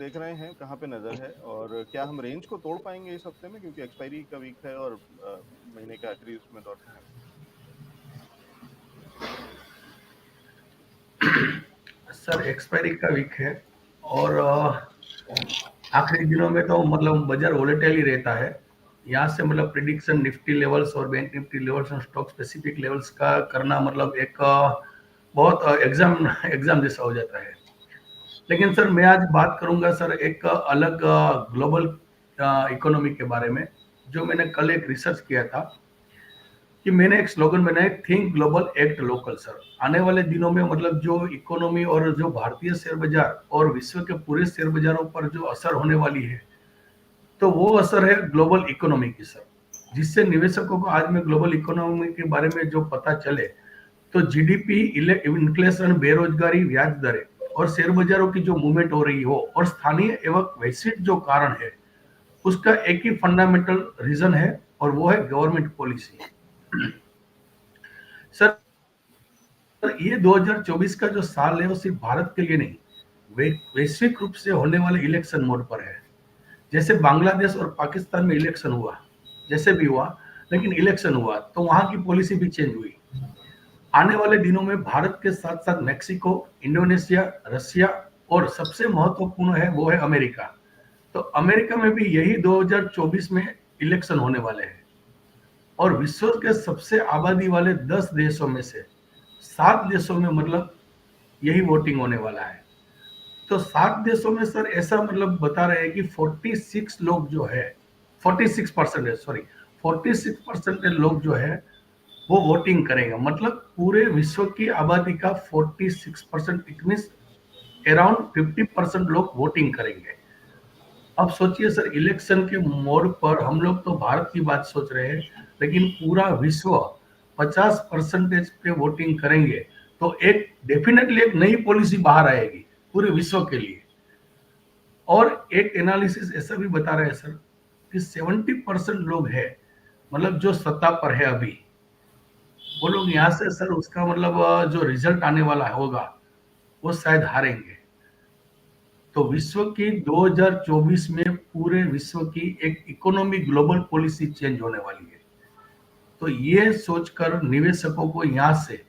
देख रहे हैं कहाँ पे नज़र है और क्या हम रेंज को तोड़ पाएंगे इस हफ्ते में, क्योंकि एक्सपायरी का वीक है और महीने के आखिरी उसमें दौर पे हैं। सर एक्सपायरी का वीक है और आखिरी दिनों में तो मतलब बाजार वोलेटाइल ही रहता है। यहाँ से मतलब प्रिडिक्शन निफ्टी लेवल्स और बैंक निफ्टी लेवल्स और स्टॉक स्पेसिफिक लेवल्स का करना मतलब एक बहुत एग्जाम एग्जाम जैसा हो जाता है। लेकिन सर मैं आज बात करूंगा सर एक अलग ग्लोबल इकोनॉमी के बारे में, जो मैंने कल एक रिसर्च किया था कि मैंने एक स्लोगन बनाया, think global act local. Sir आने वाले दिनों में मतलब जो इकोनॉमी और जो भारतीय शेयर बाजार और विश्व के पूरे शेयर बाजारों पर जो असर होने वाली है, तो वो असर है ग्लोबल इकोनॉमी की सर। जिससे निवेशकों को आज में ग्लोबल इकोनॉमी के बारे में जो पता चले, तो जीडीपी, इन्फ्लेशन, बेरोजगारी, ब्याज दरें और शेयर बाजारों की जो मूवमेंट हो रही हो और स्थानीय एवं वैश्विक जो कारण है, उसका एक ही फंडामेंटल रीजन है और वो है गवर्नमेंट पॉलिसी। सर ये 2024 का जो साल है वो सिर्फ भारत के लिए नहीं, वैश्विक रूप से होने वाले इलेक्शन मोड पर है। जैसे बांग्लादेश और पाकिस्तान में इलेक्शन हुआ, जैसे भी हुआ, लेकिन इलेक्शन हुआ तो वहां की पॉलिसी भी चेंज हुई। आने वाले दिनों में भारत के साथ साथ मेक्सिको, इंडोनेशिया, रशिया और सबसे महत्वपूर्ण है वो है अमेरिका। तो अमेरिका में भी यही 2024 में इलेक्शन होने वाले हैं और विश्व के सबसे आबादी वाले 10 देशों में से 7 देशों में मतलब यही वोटिंग होने वाला है। तो 7 देशों में सर ऐसा मतलब बता रहे हैं कि 46 लोग जो है, 46% सॉरी, 46% लोग जो है वो वोटिंग करेगा। मतलब पूरे विश्व की आबादी का 46%, इट मीन अराउंड 50% लोग वोटिंग करेंगे। अब सोचिए सर, इलेक्शन के मोड पर हम लोग तो भारत की बात सोच रहे हैं, लेकिन पूरा विश्व 50% पे वोटिंग करेंगे, तो एक डेफिनेटली एक नई पॉलिसी बाहर आएगी पूरे विश्व के लिए। और एक एनालिसिस ऐसा भी बता रहे हैं सर कि 70% लोग है, मतलब जो सत्ता पर है अभी, वो लोग यहाँ से सर उसका मतलब जो रिजल्ट आने वाला होगा वो शायद हारेंगे। तो विश्व की 2024 में पूरे विश्व की एक इकोनॉमी ग्लोबल पॉलिसी चेंज होने वाली है। तो ये सोचकर निवेशकों को यहाँ से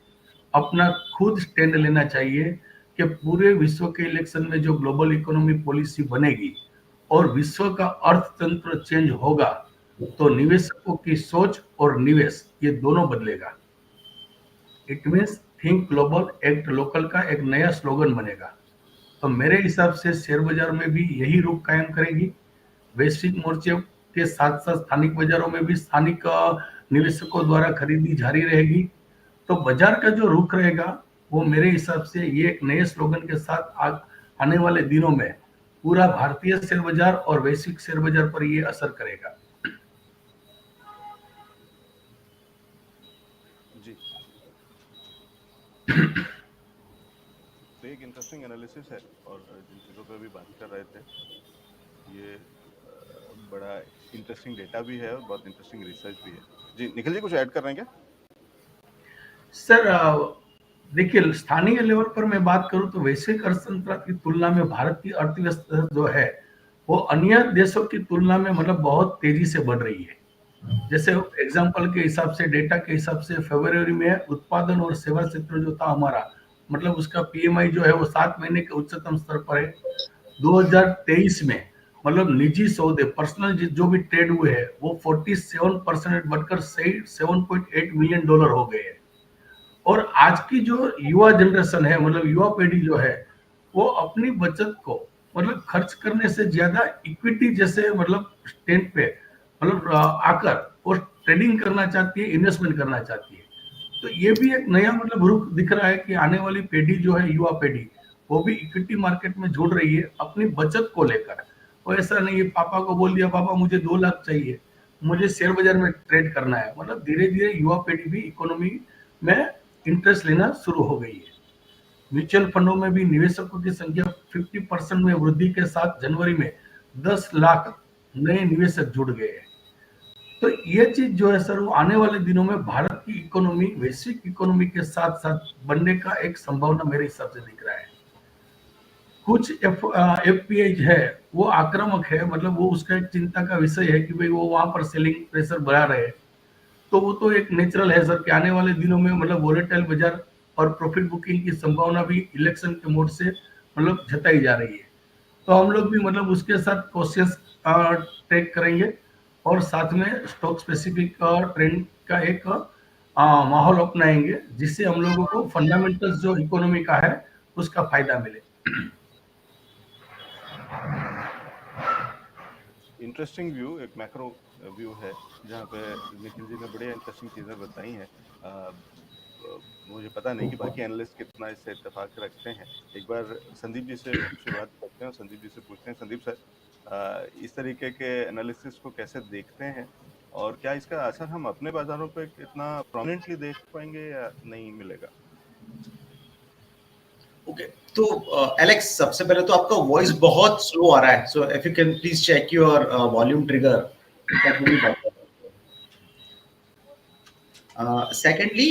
अपना खुद स्टैंड लेना चाहिए कि पूरे विश्व के इलेक्शन में जो ग्लोबल इकोनॉमी पॉलिसी बनेगी और विश्व का अर्थतंत्र चेंज होगा, तो निवेशकों की सोच और निवेश ये दोनों बदलेगा। It means think global act local का एक नया स्लोगन बनेगा। तो मेरे हिसाब से शेयर बाजार में भी यही रुख कायम करेगी। वैश्विक मोर्चे के साथ साथ स्थानिक बाजारों में भी स्थानिक निवेशकों द्वारा खरीदी जारी रहेगी। तो बाजार का जो रुख रहेगा वो मेरे हिसाब से ये एक नए स्लोगन के साथ आने वाले दिनों में पूरा भारतीय शेयर बाजार और वैश्विक शेयर बाजार पर ये असर करेगा। जी, तो एक इंटरेस्टिंग एनालिसिस है और जिन चीज़ों पर भी बात कर रहे थे, ये बड़ा इंटरेस्टिंग डेटा भी है और बहुत इंटरेस्टिंग रिसर्च भी है। जी निखिल जी, कुछ ऐड कर रहे हैं क्या? सर देखिए, स्थानीय लेवल पर मैं बात करूं तो वैश्विक अर्थतंत्र की तुलना में भारत की अर्थव्यवस्था जो है वो अन्य देशों की तुलना में मतलब बहुत तेजी से बढ़ रही है। जैसे एग्जांपल के हिसाब से, डेटा के हिसाब से फरवरी में उत्पादन और सेवा क्षेत्र जो था हमारा, मतलब उसका पीएमआई जो है वो 7 महीने के उच्चतम स्तर पर है। 2023 में मतलब निजी सौदे, पर्सनल जो भी ट्रेड हुए हैं वो 47% बढ़कर $7.8 मिलियन हो गए हैं। और आज की जो युवा जनरेशन है, मतलब युवा पीढ़ी जो है, वो अपनी बचत को मतलब खर्च करने से ज्यादा इक्विटी जैसे मतलब स्टैंड पे मतलब आकर वो ट्रेडिंग करना चाहती है, इन्वेस्टमेंट करना चाहती है। तो ये भी एक नया मतलब रुख दिख रहा है कि आने वाली पीढ़ी जो है, युवा पीढ़ी, वो भी इक्विटी मार्केट में जुड़ रही है अपनी बचत को लेकर। वो ऐसा नहीं है पापा को बोल दिया पापा मुझे 2 लाख चाहिए, मुझे शेयर बाजार में ट्रेड करना है। मतलब धीरे धीरे युवा पीढ़ी भी इकोनॉमी में इंटरेस्ट लेना शुरू हो गई है। म्यूचुअल फंडों में भी निवेशकों की संख्या 50% में वृद्धि के साथ जनवरी में 10 लाख नए निवेशक जुड़ गए हैं। तो ये चीज जो है सर वो आने वाले दिनों में भारत की इकोनॉमी वैश्विक इकोनॉमी के साथ साथ बनने का एक संभावना मेरे हिसाब से दिख रहा है। कुछ एफपीआई है वो आक्रामक है, मतलब वो उसका एक चिंता का विषय है कि भाई वो वहां पर सेलिंग प्रेशर बढ़ा रहे हैं। तो वो तो एक नेचुरल है सर कि आने वाले दिनों में मतलब वोलेटाइल बाजार और प्रॉफिट बुकिंग की संभावना भी इलेक्शन के मोड से मतलब जताई जा रही है। तो हम लोग भी मतलब उसके साथ कॉशियस ट्रेक करेंगे और साथ में स्टॉक स्पेसिफिक ट्रेंड का एक माहौल अपनाएंगे, जिससे हम लोगों को फंडामेंटल्स जो इकोनॉमी का है उसका फायदा मिले। इंटरेस्टिंग व्यू, एक मैक्रो व्यू है जहाँ पे निखिल जी ने बड़े इंटरेस्टिंग चीज़ें बताई हैं। मुझे पता नहीं कि बाकी एनालिस्ट कितना इससे इत्तेफाक रखते हैं। एक बार संदीप जी से शुरुआत करते हैं और संदीप जी से पूछते हैं, संदीप सर इस तरीके के एनालिसिस को कैसे देखते हैं और क्या इसका असर हम अपने बाजारों पे इतना प्रोमिनेंटली देख पाएंगे या नहीं मिलेगा? ओके, तो एलेक्स, सबसे पहले तो आपका वॉइस बहुत स्लो आ रहा है, so if you can please check your volume trigger, that would be better. Secondly,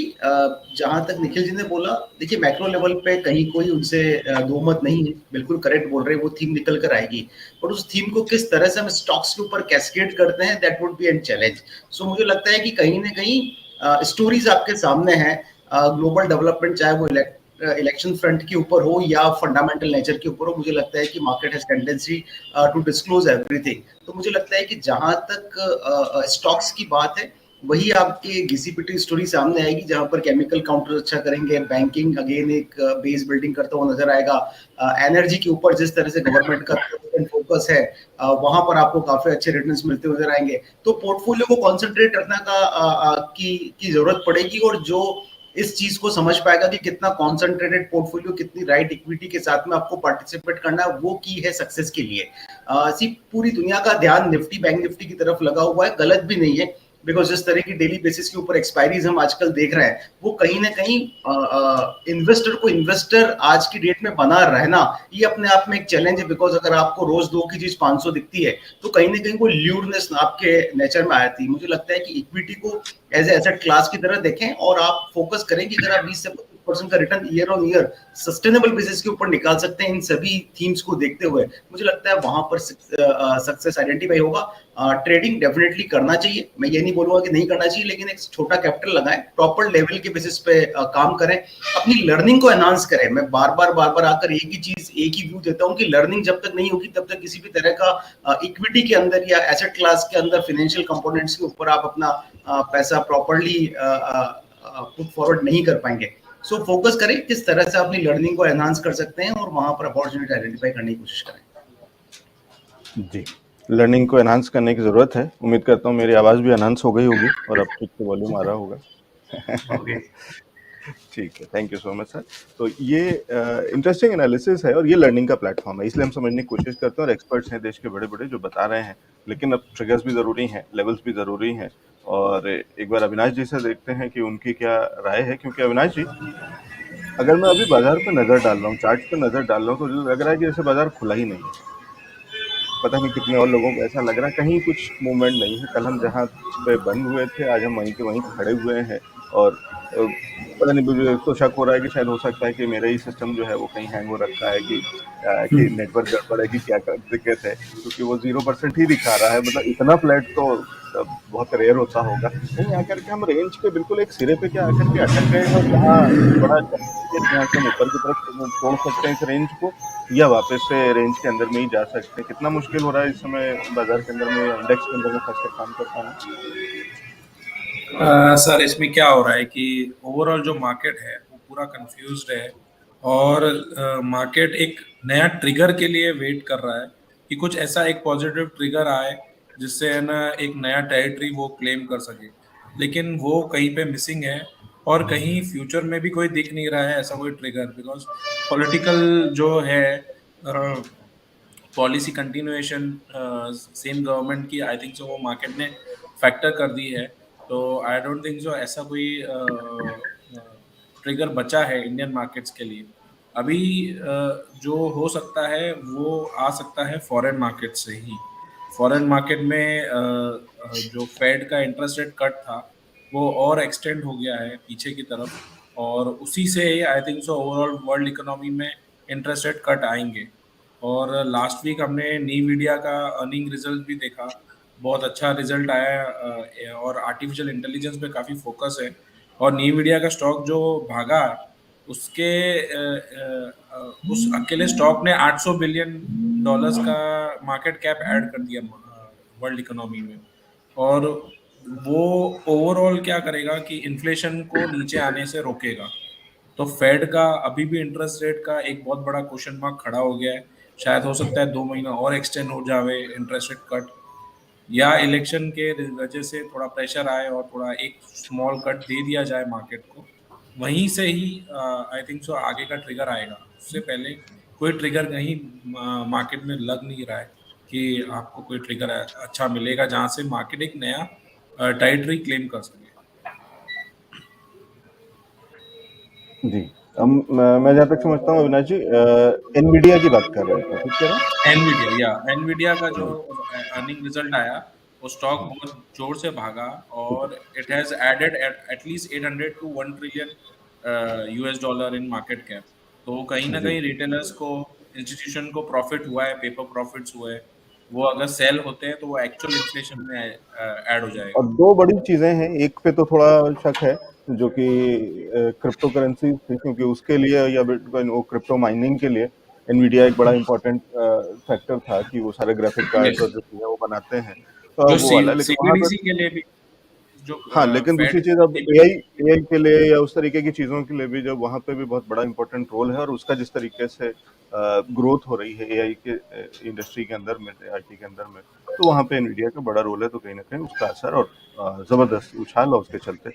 जहां तक निखिल जी ने बोला, देखिए मैक्रो लेवल पे कहीं कोई उनसे दो मत नहीं है, बिल्कुल करेक्ट बोल रहे हैं, वो थीम निकल कर आएगी, बट उस थीम को किस तरह से हम स्टॉक्स के ऊपर कैस्केड करते हैं, that would be an challenge. So मुझे लगता है कि कहीं ना कहीं स्टोरीज आपके सामने है, ग्लोबल डेवलपमेंट, चाहे वो इलेक्शन फ्रंट के ऊपर हो या फंडामेंटल नेचर के ऊपर हो, मुझे लगता है कि market has tendency to disclose everything. तो मुझे लगता है कि जहां तक स्टॉक्स की बात है, वही आपकी घिसी-पिटी स्टोरी सामने आएगी, जहां पर केमिकल काउंटर अच्छा करेंगे, बैंकिंग अगेन एक बेस बिल्डिंग करता हुआ नजर आएगा, एनर्जी के ऊपर जिस तरह से गवर्नमेंट का फोकस है, वहां पर आपको काफी अच्छे रिटर्न्स मिलते हुए नजर आएंगे। तो पोर्टफोलियो को कॉन्सेंट्रेट रखना की जरूरत पड़ेगी, और जो इस चीज को समझ पाएगा कि कितना कॉन्सेंट्रेटेड पोर्टफोलियो, कितनी राइट इक्विटी के साथ में आपको पार्टिसिपेट करना है, वो की है सक्सेस के लिए। पूरी दुनिया का ध्यान निफ्टी, बैंक निफ्टी की तरफ लगा हुआ है, गलत भी नहीं है, बिकॉज जिस तरह की डेली बेसिस के ऊपर एक्सपायरीज हम आजकल देख रहे हैं, वो कहीं ना कहीं इन्वेस्टर को इन्वेस्टर आज की डेट में बना रहना, ये अपने आप में एक चैलेंज है, बिकॉज अगर आपको रोज दो की चीज 500 दिखती है, तो कहीं ना कहीं वो ल्यूरनेस आपके नेचर में आती है। मुझे लगता है कि इक्विटी को एज ए एसेट क्लास की तरह देखें, और आप फोकस करें कि अगर आप 20 से 25% का return year on year sustainable basis के ऊपर निकाल सकते हैं इन सभी थीम्स को देखते हुए, मुझे लगता है वहां पर सक्सेस आइडेंटिफाई होगा। ट्रेडिंग डेफिनेटली करना चाहिए, मैं ये नहीं बोलूंगा कि नहीं करना चाहिए, लेकिन एक छोटा कैपिटल लगाएं, प्रॉपर लेवल के बेसिस पे काम करें, अपनी लर्निंग को एनहांस करें। मैं बार बार आकर एक ही चीज, एक ही व्यू देता हूं कि लर्निंग जब तक नहीं होगी, तब तक किसी भी तरह का इक्विटी के अंदर या एसेट क्लास के अंदर फाइनेंशियल कंपोनेंट्स के ऊपर आप अपना पैसा प्रॉपरली पुट फॉरवर्ड नहीं कर पाएंगे। सो फोकस करें किस तरह से अपनी लर्निंग को एनहांस कर सकते हैं, और वहां पर अपॉर्चुनिटी आइडेंटिफाई करने की कोशिश करें। जी, लर्निंग को एनहांस करने की जरूरत है। उम्मीद करता हूँ मेरी आवाज भी एनहांस हो गई होगी और अब ठीक से वॉल्यूम आ रहा होगा। ओके, ठीक है, thank you so much sir. तो ये इंटरेस्टिंग एनालिसिस है और ये लर्निंग का प्लेटफॉर्म है, इसलिए हम समझने की कोशिश करते हैं और एक्सपर्ट्स हैं देश के बड़े बड़े जो बता रहे हैं, लेकिन अब ट्रिगर्स भी ज़रूरी हैं, लेवल्स भी ज़रूरी हैं। और एक बार अविनाश जी से देखते हैं कि उनकी क्या राय है, क्योंकि अविनाश जी, अगर मैं अभी बाजार पे नज़र डाल रहा हूँ, चार्ट पे नज़र डाल रहा हूँ, तो लग रहा है कि जैसे बाजार खुला ही नहीं है। पता नहीं कितने और लोगों को ऐसा लग रहा है, कहीं कुछ मूवमेंट नहीं है। कल हम जहाँ पे बंद हुए थे, आज हम वहीं के वहीं खड़े हुए हैं। और पता नहीं, मुझे तो शक हो रहा है कि शायद हो सकता है कि मेरा ही सिस्टम जो है वो कहीं हैंग हो रखा है, कि नेटवर्क गड़बड़ है, कि क्या दिक्कत है, क्योंकि वो 0% ही दिखा रहा है। मतलब इतना फ्लैट तो बहुत रेयर होता होगा। कहीं आकर के हम रेंज के बिल्कुल एक सिरे पे क्या आकर के अटक गए हैं, और जहाँ बड़ा जहाँ से हम ऊपर की तरफ तोड़ सकते हैं इस रेंज को, या वापस से रेंज के अंदर में ही जा सकते हैं। कितना मुश्किल हो रहा है इस समय बाजार के अंदर में या इंडेक्स के अंदर में खासकर काम कर पाना? सर, इसमें क्या हो रहा है कि ओवरऑल जो मार्केट है वो पूरा कंफ्यूज्ड है, और मार्केट एक नया ट्रिगर के लिए वेट कर रहा है कि कुछ ऐसा एक पॉजिटिव ट्रिगर आए जिससे है ना एक नया टेरिटरी वो क्लेम कर सके, लेकिन वो कहीं पे मिसिंग है, और कहीं फ्यूचर में भी कोई दिख नहीं रहा है ऐसा कोई ट्रिगर, बिकॉज पॉलिटिकल जो है पॉलिसी कंटिन्यूएशन सेम गवर्नमेंट की, आई थिंक सो वो मार्केट ने फैक्टर कर दी है। तो आई डोंट थिंक सो ऐसा कोई ट्रिगर बचा है इंडियन मार्केट्स के लिए अभी। जो हो सकता है वो आ सकता है फॉरेन मार्केट से ही। फॉरेन मार्केट में जो फेड का इंटरेस्ट रेट कट था वो और एक्सटेंड हो गया है पीछे की तरफ, और उसी से I think so overall world economy में इंटरेस्ट रेट कट आएंगे। और लास्ट वीक हमने नीविडिया का अर्निंग रिजल्ट भी देखा, बहुत अच्छा रिजल्ट आया और आर्टिफिशियल इंटेलिजेंस पे काफ़ी फोकस है। और नीविडिया का स्टॉक जो भागा उसके उस अकेले स्टॉक ने $800 बिलियन का मार्केट कैप ऐड कर दिया वर्ल्ड इकोनॉमी में। और वो ओवरऑल क्या करेगा कि इन्फ्लेशन को नीचे आने से रोकेगा। तो फेड का अभी भी इंटरेस्ट रेट का एक बहुत बड़ा क्वेश्चन मार्क खड़ा हो गया है। शायद हो सकता है 2 महीना और एक्सटेंड हो जावे इंटरेस्ट रेट कट, या इलेक्शन के वजह से थोड़ा प्रेशर आए और थोड़ा एक स्मॉल कट दे दिया जाए मार्केट को। वहीं से ही आई थिंक सो आगे का ट्रिगर आएगा। उससे पहले कोई ट्रिगर कहीं मार्केट में लग नहीं रहा है कि आपको कोई ट्रिगर अच्छा मिलेगा जहां से मार्केट एक नया टेरिटरी क्लेम कर सके। जी। मैं जहाँ तक समझता हूँ अविनाश जी, एनवीडिया की बात कर रहे थे, ठीक कह रहा हूँ? एनवीडिया का जो अर्निंग रिजल्ट आया, वो स्टॉक बहुत जोर से भागा और it has added at least 800 to 1 trillion US dollar in market cap. तो कहीं ना जी। कहीं रिटेलर्स को, इंस्टीट्यूशन को प्रॉफिट हुआ है, पेपर प्रॉफिट्स हुए। वो अगर सेल होते हैं तो वो एक्चुअल इन्फ्लेशन में ऐड हो और जाएगा। दो बड़ी चीजें हैं, एक पे तो थोड़ा शक है जो कि क्रिप्टो करेंसी थी, क्योंकि उसके लिए या बिटकॉइन वो क्रिप्टो माइनिंग के लिए एनवीडिया एक बड़ा इंपॉर्टेंट फैक्टर था कि वो सारे ग्राफिक कार्ड्स यस, और जो चीजें वो बनाते हैं, तो जो अब वो वाला, लेकिन वहां सीबीडीसी पर के लिए भी जो हाँ, लेकिन दूसरी फेड चीज अब एआई एआई के लिए या उस तरीके की चीजों के लिए भी जब वहां पे भी बहुत बड़ा इंपॉर्टेंट रोल है, और उसका जिस तरीके से ग्रोथ हो रही है एआई के इंडस्ट्री के अंदर में, आईटी के अंदर में, तो वहां पे एनवीडिया का बड़ा रोल है, तो कहीं ना कहीं उसका असर और जबरदस्त उछाल है उसके चलते।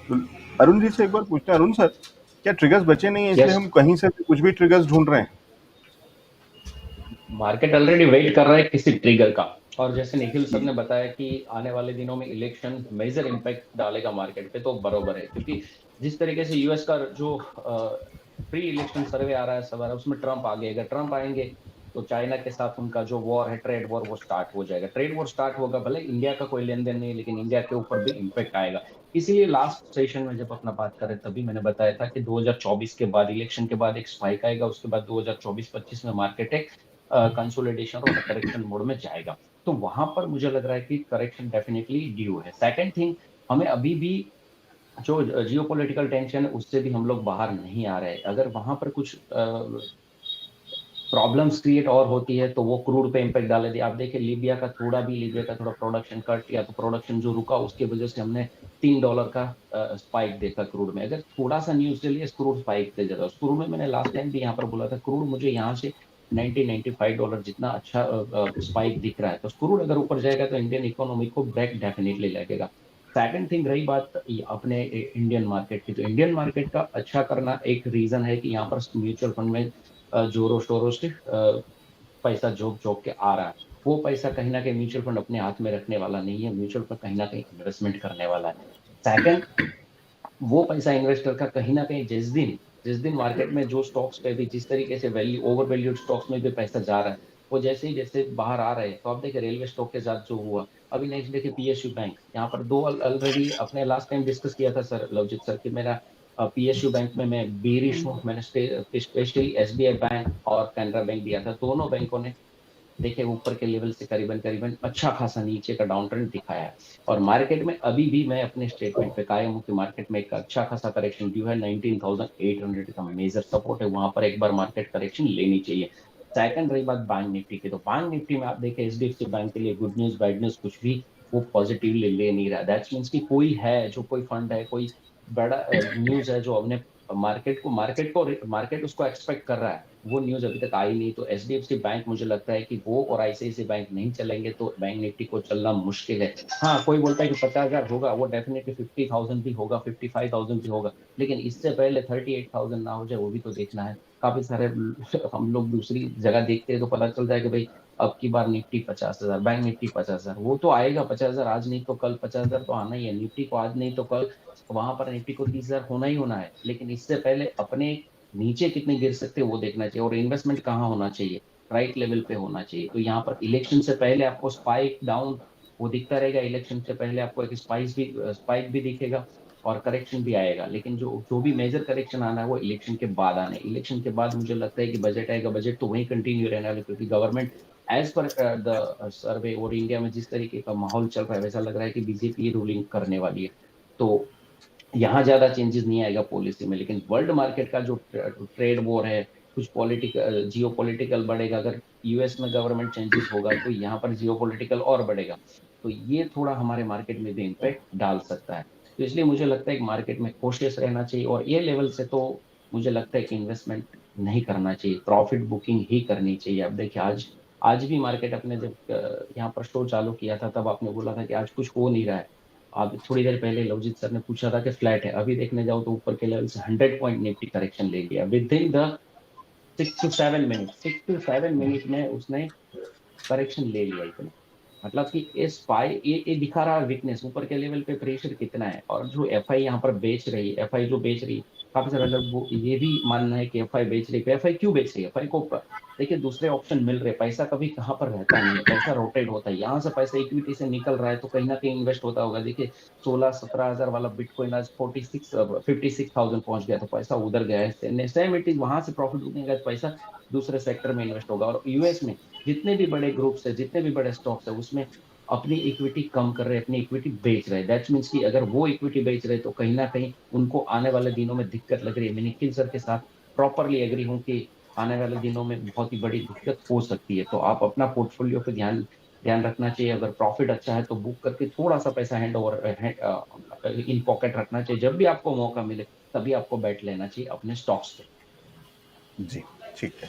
तो अरुण जी से एक बार पूछते हैं, अरुण सर, क्या ट्रिगर्स बचे नहीं है इसलिए यस, हम कहीं से भी कुछ भी ट्रिगर्स ढूंढ रहे हैं? मार्केट ऑलरेडी वेट कर रहा है किसी ट्रिगर का। और जैसे निखिल सर ने बताया कि आने वाले दिनों में इलेक्शन मेजर इम्पैक्ट डालेगा मार्केट पे, तो बरोबर है, क्योंकि जिस तरीके से यूएस का जो प्री इलेक्शन सर्वे आ रहा है सवाल, उसमें ट्रंप आ गए। अगर ट्रंप आएंगे तो चाइना के साथ उनका जो वॉर है, ट्रेड वॉर, वो स्टार्ट हो जाएगा। ट्रेड वॉर स्टार्ट होगा, भले इंडिया का कोई लेन देन नहीं, लेकिन इंडिया के ऊपर भी इम्पैक्ट आएगा। इसीलिए लास्ट सेशन में जब अपना बात करें तभी मैंने बताया था कि 2024 के बाद, इलेक्शन के बाद एक स्पाइक आएगा, उसके बाद 2024-25 में मार्केट एक कंसोलिडेशन और करेक्शन मोड में जाएगा। तो वहां पर मुझे लग रहा है कि करेक्शन डेफिनेटली ड्यू है। सेकंड थिंग, हमें अभी भी जो जियोपॉलिटिकल टेंशन है उससे भी हम लोग बाहर नहीं आ रहे। अगर वहां पर कुछ प्रॉब्लम्स क्रिएट और होती है तो वो क्रूड पे इम्पैक्ट डालेगी। आप देखिए लीबिया का थोड़ा प्रोडक्शन कट या तो प्रोडक्शन जो रुका, उसके वजह से हमने $3 का स्पाइक देखा क्रूड में। अगर थोड़ा सा न्यूज के लिए क्रूड स्पाइक दे जाता है, क्रूड में मैंने लास्ट टाइम भी यहाँ पर बोला था, क्रूड मुझे यहाँ से $95 जितना अच्छा स्पाइक दिख रहा है। तो क्रूड अगर ऊपर जाएगा तो इंडियन इकोनॉमी को ब्रेक डेफिनेटली लगेगा। सेकंड थिंग, रही बात अपने इंडियन मार्केट की, तो इंडियन मार्केट का अच्छा करना एक रीजन है कि यहाँ पर म्यूचुअल फंड में जोरों शोरों से पैसा झोंक झोंक के आ रहा है। वो पैसा कहीं ना कहीं म्यूचुअल फंड अपने हाथ में रखने वाला नहीं है, म्यूचुअल फंड कहीं ना कहीं इन्वेस्टमेंट करने वाला है। सेकंड, वो पैसा इन्वेस्टर का कहीं ना कहीं जिस दिन मार्केट में जो स्टॉक्स पे भी जिस तरीके से वैल्यू ओवर वैल्यूड स्टॉक्स में भी पैसा जा रहा है, वो जैसे बाहर आ रहे हैं। तो आप देखिए रेलवे स्टॉक के साथ जो हुआ, अभी नेक्स्ट देखिए पीएसयू बैंक, यहाँ पर दो ऑलरेडी अपने लास्ट टाइम डिस्कस किया था सर लवजीत सर कि मेरा पीएसयू बैंक में मैं बेरिश हूँ। मैंने स्पेशली एसबीआई बैंक और कैनरा बैंक दिया था। दोनों बैंकों ने देखिए ऊपर के लेवल से करीबन करीबन अच्छा खासा नीचे का डाउन ट्रेंड दिखाया है। और मार्केट में अभी भी मैं अपने स्टेटमेंट पे कायम हूँ कि मार्केट में एक अच्छा खासा करेक्शन ड्यू है। 19,800 का मेजर सपोर्ट है, वहां पर एक बार मार्केट करेक्शन लेनी चाहिए। सेकंड, रही बात बैंक निफ्टी की, तो बैंक निफ्टी में आप देखिए एचडीएफसी बैंक के लिए गुड न्यूज बैड न्यूज कुछ भी वो पॉजिटिवली ले नहीं रहा। दैट्स मीन्स कि कोई है जो कोई फंड है, कोई बड़ा न्यूज है जो हमने मार्केट उसको एक्सपेक्ट कर रहा है, वो न्यूज अभी तक आई नहीं। तो एचडीएफसी बैंक मुझे लगता है कि वो और आईसीआईसी बैंक नहीं चलेंगे तो बैंक निफ्टी को चलना मुश्किल है। हाँ, कोई बोलता है कि 50,000 होगा, वो डेफिनेटली 50,000 भी होगा, 55,000 भी होगा, लेकिन इससे पहले 38,000 ना हो जाए, वो भी तो देखना है। काफी सारे हम लोग दूसरी जगह देखते हैं तो पता चलता है कि भाई अब की बार निफ्टी 50,000, बैंक निफ्टी 50,000, वो तो आएगा 50,000, आज नहीं तो कल 50,000 तो आना ही है निफ्टी को, आज नहीं तो कल वहां पर निफ्टी को 30,000 होना ही होना है। लेकिन इससे पहले अपने नीचे कितने गिर सकते हैं वो देखना चाहिए, और इन्वेस्टमेंट कहाँ होना चाहिए, राइट लेवल पे होना चाहिए। तो यहाँ पर इलेक्शन से पहले आपको स्पाइक डाउन वो दिखता रहेगा, इलेक्शन से पहले आपको एक स्पाइक भी दिखेगा। और करेक्शन भी आएगा, लेकिन जो जो भी मेजर करेक्शन आना है वो इलेक्शन के बाद आना है। इलेक्शन के बाद मुझे लगता है कि बजट आएगा, बजट तो वही कंटिन्यू रहने वाला है, क्योंकि government as per the survey और इंडिया में जिस तरीके का माहौल चल रहा है वैसा लग रहा है कि बीजेपी रूलिंग करने वाली है। तो यहाँ ज्यादा चेंजेस नहीं आएगा पॉलिसी में, लेकिन वर्ल्ड मार्केट का जो ट्रेड वॉर है, कुछ पॉलिटिकल जियो पॉलिटिकल बढ़ेगा। अगर यूएस में गवर्नमेंट चेंजेस होगा तो यहाँ पर जियो पॉलिटिकल और बढ़ेगा, तो ये थोड़ा हमारे मार्केट में भी इम्पैक्ट डाल सकता है। तो इसलिए मुझे लगता है कि मार्केट में कोशिश रहना चाहिए, और ये लेवल से तो मुझे लगता है कि इन्वेस्टमेंट नहीं करना चाहिए, प्रॉफिट बुकिंग ही करनी चाहिए। अब देखिए आज भी मार्केट अपने जब यहाँ पर शो चालू किया था तब आपने बोला था कि आज कुछ हो नहीं रहा है। अब थोड़ी देर पहले लवजीत सर ने पूछा था कि फ्लैट है, अभी देखने जाओ तो ऊपर के लेवल से 100 पॉइंट निफ्टी करेक्शन ले लिया with in the 6 to 7 minute में उसने करेक्शन ले लिया इतना। मतलब कि इस पाई ये दिखा रहा है वीकनेस, ऊपर के लेवल पे प्रेशर कितना है। और जो एफआई यहाँ पर बेच रही है, एफआई जो बेच रही है, काफी सारे लोग वो ये भी मानना है कि एफआई बेच रही है। एफआई क्यों बेच रही है? एफआई को देखिए दूसरे ऑप्शन मिल रहे, पैसा कभी कहाँ पर रहता नहीं है, पैसा रोटेट होता है। यहाँ से पैसा इक्विटी से निकल रहा है तो कहीं ना कहीं इन्वेस्ट होता होगा। देखिए 16-17 हजार वाला बिटकॉइन आज 56,000 पहुंच गया, तो पैसा उधर गया है। सेम इट इज, वहां से प्रॉफिट बुकिंग का पैसा दूसरे सेक्टर में इन्वेस्ट होगा। और यूएस में जितने भी बड़े ग्रुप्स है, जितने भी बड़े स्टॉक्स है, उसमें अपनी इक्विटी कम कर रहे हैं, अपनी इक्विटी बेच रहे हैं। दैट मीन्स कि अगर वो इक्विटी बेच रहे हैं तो कहीं ना कहीं उनको आने वाले दिनों में दिक्कत लग रही है। मैं निखिल सर के साथ प्रॉपरली एग्री हूँ कि आने वाले दिनों में बहुत ही बड़ी दिक्कत हो सकती है। तो आप अपना पोर्टफोलियो पे ध्यान ध्यान रखना चाहिए। अगर प्रॉफिट अच्छा है तो बुक करके थोड़ा सा पैसा हैंड ओवर इन पॉकेट रखना चाहिए। जब भी आपको मौका मिले तभी आपको बैठ लेना चाहिए अपने स्टॉक्स पे। जी ठीक है,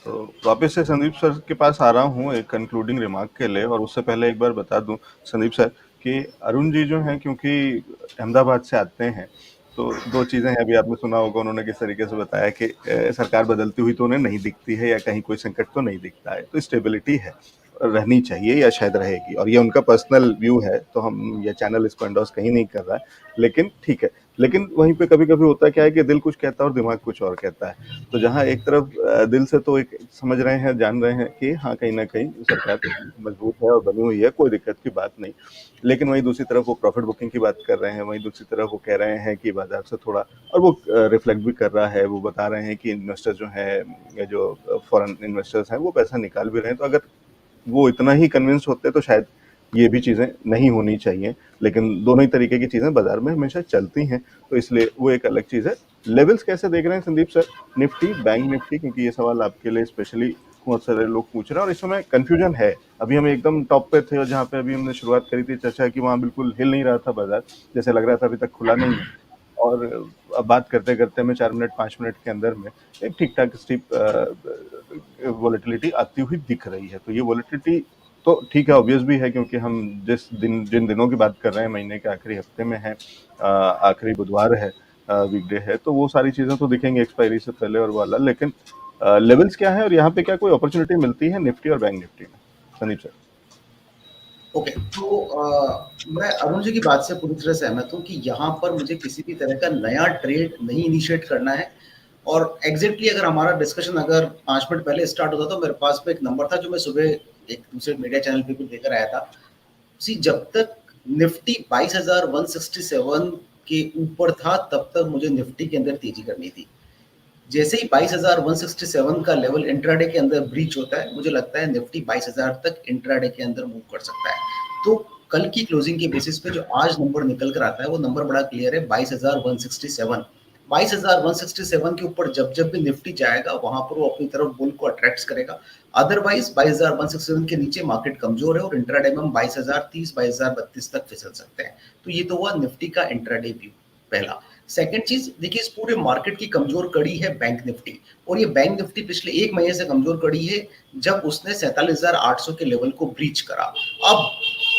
तो वापस से संदीप सर के पास आ रहा हूँ एक कंक्लूडिंग रिमार्क के लिए। और उससे पहले एक बार बता दूं संदीप सर कि अरुण जी जो हैं, क्योंकि अहमदाबाद से आते हैं, तो दो चीज़ें हैं। अभी आपने सुना होगा उन्होंने किस तरीके से बताया कि सरकार बदलती हुई तो उन्हें नहीं दिखती है, या कहीं कोई संकट तो नहीं दिखता है। तो स्टेबिलिटी है, रहनी चाहिए, या शायद रहेगी, और ये उनका पर्सनल व्यू है। तो हम ये चैनल इसको एंडोर्स कहीं नहीं कर रहा है, लेकिन ठीक है। लेकिन वहीं पे कभी कभी होता क्या है कि दिल कुछ कहता है और दिमाग कुछ और कहता है। तो जहाँ एक तरफ दिल से तो एक समझ रहे हैं, जान रहे हैं कि हाँ कहीं ना कहीं सरकार मजबूत है और बनी हुई है, कोई दिक्कत की बात नहीं, लेकिन वहीं दूसरी तरफ वो प्रॉफिट बुकिंग की बात कर रहे हैं, वहीं दूसरी तरफ वो कह रहे हैं कि बाजार से थोड़ा, और वो रिफ्लेक्ट भी कर रहा है, वो बता रहे हैं कि इन्वेस्टर जो हैं, जो फॉरेन इन्वेस्टर्स हैं, वो पैसा निकाल भी रहे हैं। तो अगर वो इतना ही कन्विंस होते तो शायद ये भी चीज़ें नहीं होनी चाहिए। लेकिन दोनों ही तरीके की चीज़ें बाजार में हमेशा चलती हैं, तो इसलिए वो एक अलग चीज़ है। लेवल्स कैसे देख रहे हैं Sandeep sir, Nifty, bank Nifty, क्योंकि ये सवाल आपके लिए स्पेशली बहुत सारे लोग पूछ रहे हैं और इस समय कन्फ्यूजन है। अभी हम एकदम टॉप पे थे, और जहाँ पे अभी हमने शुरुआत करी थी चर्चा की, वहाँ बिल्कुल हिल नहीं रहा था बाजार, जैसे लग रहा था अभी तक खुला नहीं है। और अब बात करते करते में 4 मिनट 5 मिनट के अंदर में एक ठीक ठाक स्टीप वॉलेटिलिटी आती हुई दिख रही है। तो ये वॉलेटिलिटी तो ठीक है, ऑब्वियस भी है, क्योंकि हम जिन दिनों की बात कर रहे हैं, महीने के आखिरी हफ्ते में है, आखिरी बुधवार है, वीकडे है, तो वो सारी चीज़ें तो दिखेंगी एक्सपायरी से पहले और वाला। लेकिन लेवल्स क्या है, और यहाँ पे क्या कोई अपॉर्चुनिटी मिलती है निफ्टी और बैंक निफ्टी में, संदीप सर? ओके, तो मैं अरुण जी की बात से पूरी तरह सहमत हूँ कि यहाँ पर मुझे किसी भी तरह का नया ट्रेड नहीं इनिशिएट करना है। और एग्जैक्टली अगर हमारा डिस्कशन अगर 5 मिनट पहले स्टार्ट होता तो मेरे पास में एक नंबर था जो मैं सुबह एक दूसरे मीडिया चैनल पे भी लेकर आया था। जब तक निफ्टी 22,167 के ऊपर था तब तक मुझे निफ्टी के अंदर तेजी करनी थी। जैसे ही 22,167 का लेवल इंट्राडे के अंदर ब्रीच होता है, मुझे लगता है निफ्टी 22,000 तक इंट्राडे के अंदर मूव कर सकता है। तो कल की क्लोजिंग के बेसिस पे जो आज नंबर निकल कर आता है वो नंबर बड़ा क्लियर है, 22,167। 22,167 के ऊपर जब भी निफ्टी जाएगा वहां पर वो अपनी तरफ बुल को अट्रैक्ट करेगा। अदरवाइज 22,167 के नीचे मार्केट कमजोर है और इंट्राडे में हम 22,030 22,032 तक फिसल सकते हैं। तो ये तो हुआ निफ्टी का इंट्राडे व्यू पहला। सेकंड चीज देखिए, इस पूरे मार्केट की कमजोर कड़ी है बैंक निफ्टी, और ये बैंक निफ्टी पिछले एक महीने से कमजोर कड़ी है जब उसने 47,800 के लेवल को ब्रीच करा। अब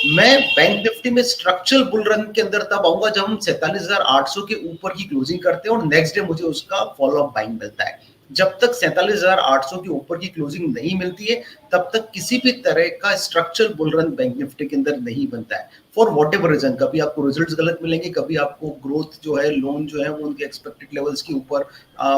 मैं बैंक निफ्टी में स्ट्रक्चरल बुल रन के अंदर तब आऊंगा जब हम 47,800 के ऊपर की क्लोजिंग करते हैं और नेक्स्ट डे मुझे उसका फॉलो अप बाइंग मिलता है। जब तक 47,800 के ऊपर की क्लोजिंग नहीं मिलती है तब तक किसी भी तरह का structural bull run bank Nifty के अंदर नहीं बनता है, फॉर वॉट एवर रीजन। कभी आपको रिजल्ट्स गलत मिलेंगे, कभी आपको ग्रोथ जो है, लोन जो है वो उनके एक्सपेक्टेड लेवल्स के ऊपर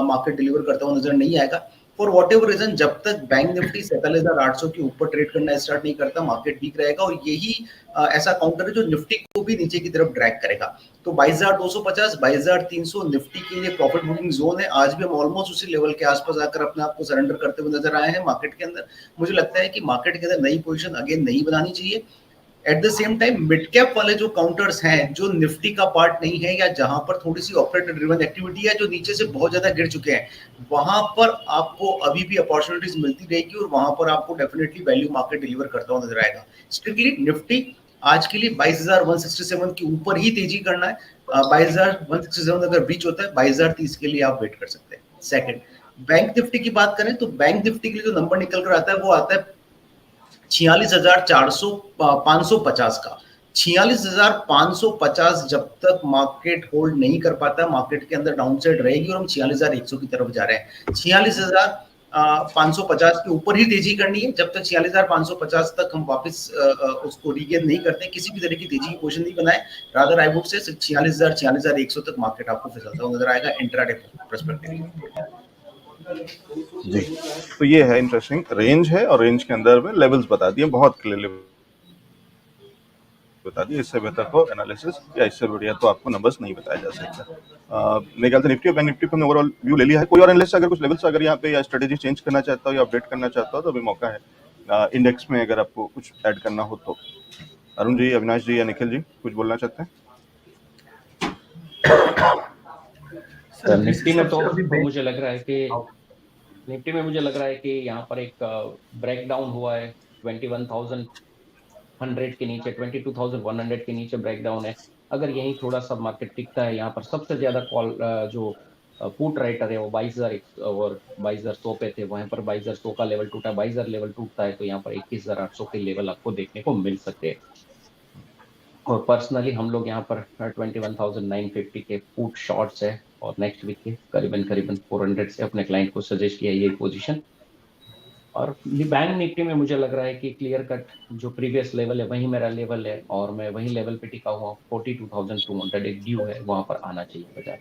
मार्केट डिलीवर करता हुआ नजर नहीं आएगा। फॉर वॉट एवर रीजन जब तक बैंक निफ्टी 47,800 के ऊपर ट्रेड करना स्टार्ट नहीं करता मार्केट वीक रहेगा, और यही ऐसा काउंटर है जो निफ्टी को भी नीचे की तरफ ड्रैग करेगा। तो 22,250 22,300 निफ्टी के लिए प्रॉफिट बुकिंग जोन है। आज भी हम ऑलमोस्ट उसी लेवल के आसपास आकर अपने आप को सरेंडर करते हुए नजर आए हैं मार्केट के अंदर। मुझे लगता है कि मार्केट के अंदर नई पोजीशन अगेन नहीं बनानी चाहिए। At the same time mid cap वाले जो काउंटर्स हैं जो निफ्टी का पार्ट नहीं है, या जहां पर थोड़ी सी ऑपरेटर ड्रिवन एक्टिविटी है, जो नीचे से बहुत ज्यादा गिर चुके हैं, वहां पर आपको अभी भी अपॉर्चुनिटीज मिलती रहेगी और वहां पर आपको डेफिनेटली वैल्यू मार्केट डिलीवर करता हुआ नजर आएगा। स्ट्रिक्टली निफ्टी आज के लिए 22,167 के ऊपर ही तेजी करना है। 22,167 अगर रीच होता है 22,030 के लिए आप वेट कर सकते हैं। सेकंड, बैंक निफ्टी की बात करें तो बैंक निफ्टी के लिए जो नंबर निकल कर आता है वो आता है 46,550 का। 46,550 जब तक मार्केट होल्ड नहीं कर पाता, मार्केट के अंदर डाउनसाइड रहेगी और हम 46,100 की तरफ जा रहे हैं। 46,550 के ऊपर ही तेजी करनी है। जब तक 46,550 तक हम वापस उसको रीगेन नहीं करते, किसी भी तरह की तेजी की पोजीशन नहीं बनाए, रादर आई वुड से 46,000 46,100 तक मार्केट आपको फिसलता हुआ नजर आएगा इंट्राडे पर्सपेक्टिव। जी, तो ये है इंटरेस्टिंग रेंज है, और रेंज के अंदर में लेवल्स बता दिए, बहुत क्लियरली बता दिए। इससे बेहतर को एनालिसिस या इससे बढ़िया तो आपको नंबर्स नहीं बताया जा सकता। मेरे ख्याल से निफ्टी और बैंक निफ्टी पर हमने ओवरऑल व्यू ले लिया है। कोई और एनालिस्ट अगर कुछ लेवल्स अगर यहाँ पे या स्ट्रेटेजी चेंज करना चाहता हो या अपडेट करना चाहता हो तो अभी मौका है। इंडेक्स में अगर आपको कुछ ऐड करना हो तो अरुण जी, अविनाश जी या निखिल जी कुछ बोलना चाहते हैं? सर निफ्टी में तो मुझे लग रहा है कि निफ्टी में मुझे लग रहा है कि यहाँ पर एक ब्रेकडाउन हुआ है 21,100 के नीचे, 22,100 के नीचे ब्रेकडाउन है। अगर यही थोड़ा सा मार्केट टिकता है, यहाँ पर सबसे ज्यादा कॉल जो पुट राइटर है वो 22,000 और 22,100 पे थे, वहां पर 22,100 का लेवल टूटा, 22,000 लेवल टूटता है तो यहाँ पर 21,800 के लेवल आपको देखने को मिल सकते हैं। और पर्सनली हम लोग यहाँ पर 21,950 के पुट शॉर्ट्स है और नेक्स्ट वीक के करीबन 400 से अपने क्लाइंट को सजेस्ट किया ये पोजीशन। और बैंक निफ्टी में मुझे लग रहा है कि क्लियर कट जो प्रीवियस लेवल है वही मेरा लेवल है और मैं वही लेवल पे टिका हुआ। 42,200 एक ड्यू है, वहां पर आना चाहिए बाजार।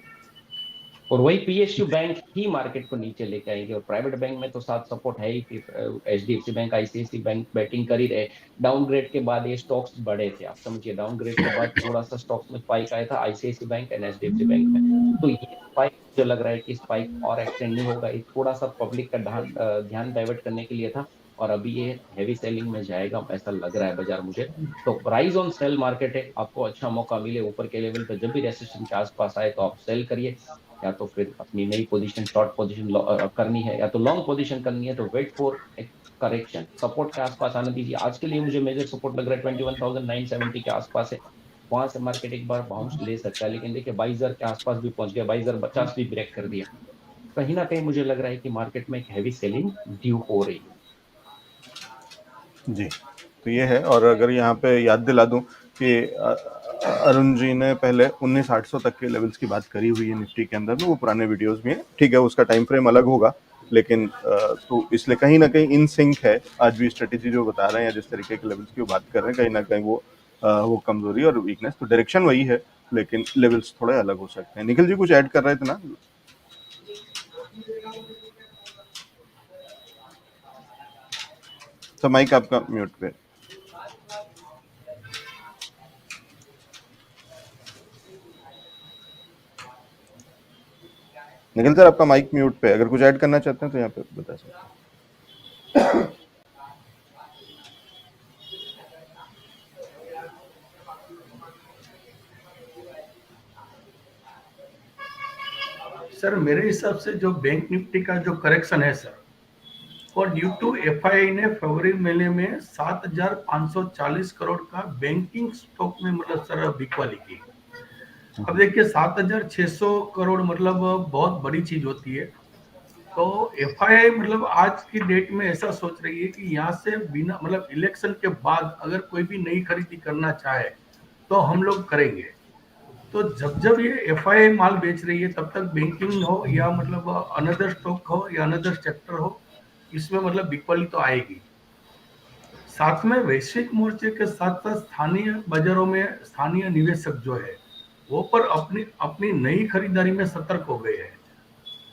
और वही पीएसयू बैंक ही मार्केट को नीचे लेके आएंगे। और प्राइवेट बैंक में तो साथ सपोर्ट है ही कि HDFC bank, ICICI bank batting कर ही रहे। डाउनग्रेड के बाद ये स्टॉक्स बढ़े थे, आप समझिए डाउनग्रेड के बाद थोड़ा सा स्टॉक्स में स्पाइक आया था ICICI bank and HDFC bank में। तो ये स्पाइक जो लग रहा है कि स्पाइक और एक्सटेंड नहीं होगा, ये थोड़ा सा पब्लिक का ध्यान डाइवर्ट करने के लिए था और अभी ये हैवी सेलिंग में जाएगा ऐसा लग रहा है बाजार मुझे। तो प्राइस ऑन सेल मार्केट है, आपको अच्छा मौका मिले ऊपर के लेवल पर जब भी रेसिस्टेंस के आसपास आए तो आप सेल करिए, या तो फिर अपनी नई पोजीशन शॉर्ट पोजीशन करनी है या तो लॉन्ग पोजीशन करनी है तो वेट फॉर एक करेक्शन। सपोर्ट के आसपास आने दीजिए। आज के लिए मुझे मेजर सपोर्ट लग रहा है 21,970 के आसपास है, वहां से मार्केट एक बार बाउंस ले सकता है। लेकिन देखिए 22,000 के आसपास भी पहुंच गया, 22,050 भी ब्रेक कर दिया। कहीं ना कहीं मुझे लग रहा है कि मार्केट में एक हैवी सेलिंग ड्यू हो रही है। जी, तो ये है। और अगर यहाँ पे याद दिला दूं कि अरुण जी ने पहले 19,800 तक के लेवल्स की बात करी हुई है निफ्टी के अंदर में, वो पुराने वीडियोस में है, ठीक है, उसका टाइम फ्रेम अलग होगा, लेकिन तो इसलिए कहीं ना कहीं इन सिंक है। आज भी स्ट्रेटेजी जो बता रहे हैं, जिस तरीके के लेवल्स की बात कर रहे हैं, कहीं ना कहीं वो कमजोरी और वीकनेस, तो डायरेक्शन वही है लेकिन लेवल्स थोड़े अलग हो सकते हैं। निखिल जी कुछ ऐड कर रहे थे ना? तो माइक आपका म्यूट पे। निखिल सर आपका माइक म्यूट पे, अगर कुछ ऐड करना चाहते हैं तो यहाँ पे बता सकते हैं। सर मेरे हिसाब से जो बैंक निफ्टी का जो करेक्शन है सर, और ड्यू टू एफआईआई ने फरवरी महीने में 7,540 करोड़ का बैंकिंग स्टॉक में मतलब सर बिकवाली की। अब देखिए 7,600 करोड़ मतलब बहुत बड़ी चीज होती है। तो एफआईआई मतलब आज की डेट में ऐसा सोच रही है कि यहाँ से बिना मतलब इलेक्शन के बाद अगर कोई भी नई खरीदी करना चाहे तो हम लोग करेंगे। तो जब ये एफआईआई माल बेच रही है तब तक बैंकिंग हो या मतलब अनदर स्टॉक हो या अनदर सेक्टर हो, इसमें मतलब बिकवाली तो आएगी। साथ में वैश्विक मोर्चे के साथ साथ स्थानीय बाजारों में स्थानीय निवेशक जो है वो पर अपनी नई खरीदारी में सतर्क हो गए हैं।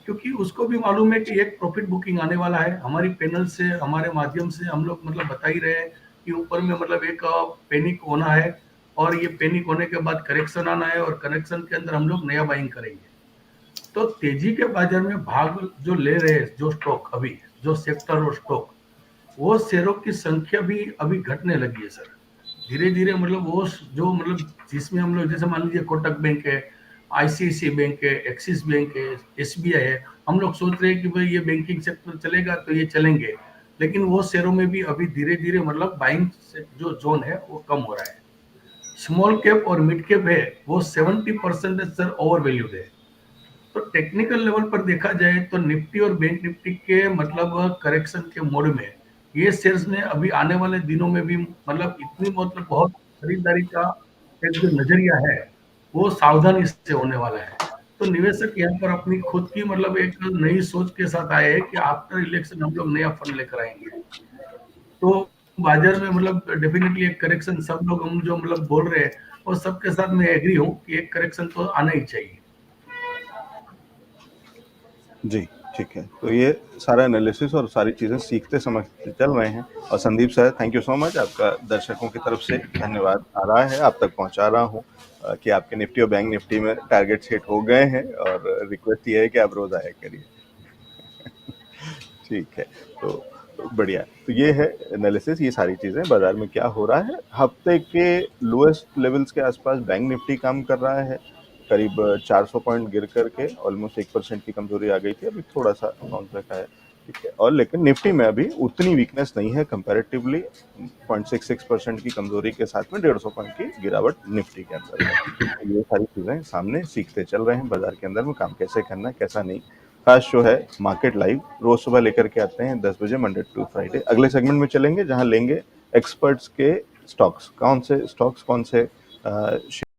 क्योंकि उसको भी मालूम है कि एक प्रॉफिट बुकिंग आने वाला है। हमारी पैनल से, हमारे माध्यम से हम लोग मतलब बता ही रहे हैं कि ऊपर में मतलब एक पैनिक होना है और ये पैनिक होने के बाद करेक्शन आना है और करेक्शन के अंदर हम लोग नया बाइंग करेंगे। तो तेजी के बाजार में भाग जो ले रहे हैं, जो स्टॉक अभी, जो सेक्टर और स्टॉक, वो शेयरों की संख्या भी अभी घटने लगी है सर। धीरे धीरे मतलब वो जो मतलब जिसमें हम लोग, जैसे मान लीजिए कोटक बैंक है, आईसीआईसीआई बैंक है, एक्सिस बैंक है, एसबीआई है, हम लोग सोच रहे हैं कि भाई ये बैंकिंग सेक्टर चलेगा तो ये चलेंगे, लेकिन वो शेयरों में भी अभी धीरे धीरे मतलब बाइंग जो जोन है वो कम हो रहा है। स्मॉल कैप और मिड कैप है वो 70% सर ओवर वैल्यूड है। तो टेक्निकल लेवल पर देखा जाए तो निफ्टी और बैंक निफ्टी के मतलब करेक्शन के मोड में ये शेयर्स ने अभी आने वाले दिनों में भी मतलब इतनी मतलब बहुत खरीदारी का एक जो नजरिया है वो सावधानी से होने वाला है। तो निवेशक यहाँ पर अपनी खुद की मतलब एक नई सोच के साथ आए हैं कि आफ्टर इलेक्शन हम लोग नया फंड लेकर आएंगे। तो बाजार में मतलब डेफिनेटली एक करेक्शन, सब लोग हम जो मतलब बोल रहे हैं और सबके साथ मैं एग्री हूँ कि एक करेक्शन तो आना ही चाहिए। जी, ठीक है। तो ये सारा एनालिसिस और सारी चीज़ें सीखते समझते चल रहे हैं। और Sandeep sir, thank you so much, आपका दर्शकों की तरफ से धन्यवाद आ रहा है, आप तक पहुंचा रहा हूं कि आपके निफ्टी और बैंक निफ्टी में टारगेट्स हिट हो गए हैं और रिक्वेस्ट ये है कि आप रोज आया करिए। ठीक है, तो बढ़िया। तो ये है एनालिसिस, ये सारी चीज़ें बाजार में क्या हो रहा है। हफ्ते के लोएस्ट लेवल्स के आसपास बैंक निफ्टी काम कर रहा है, करीब 400 पॉइंट गिर करके ऑलमोस्ट 1% की कमजोरी आ गई थी, अभी थोड़ा सा बाउंस बैक आया, ठीक है। और लेकिन निफ्टी में अभी उतनी वीकनेस नहीं है कंपैरेटिवली, 0.66% की कमजोरी के साथ में 150 पॉइंट की गिरावट निफ्टी के अंदर है। ये सारी चीज़ें सामने सीखते चल रहे हैं बाजार के अंदर में काम कैसे करना है कैसा नहीं। खास शो है मार्केट लाइव, रोज सुबह लेकर के आते हैं 10 बजे मंडे टू फ्राइडे। अगले सेगमेंट में चलेंगे जहां लेंगे एक्सपर्ट्स के स्टॉक्स, कौन से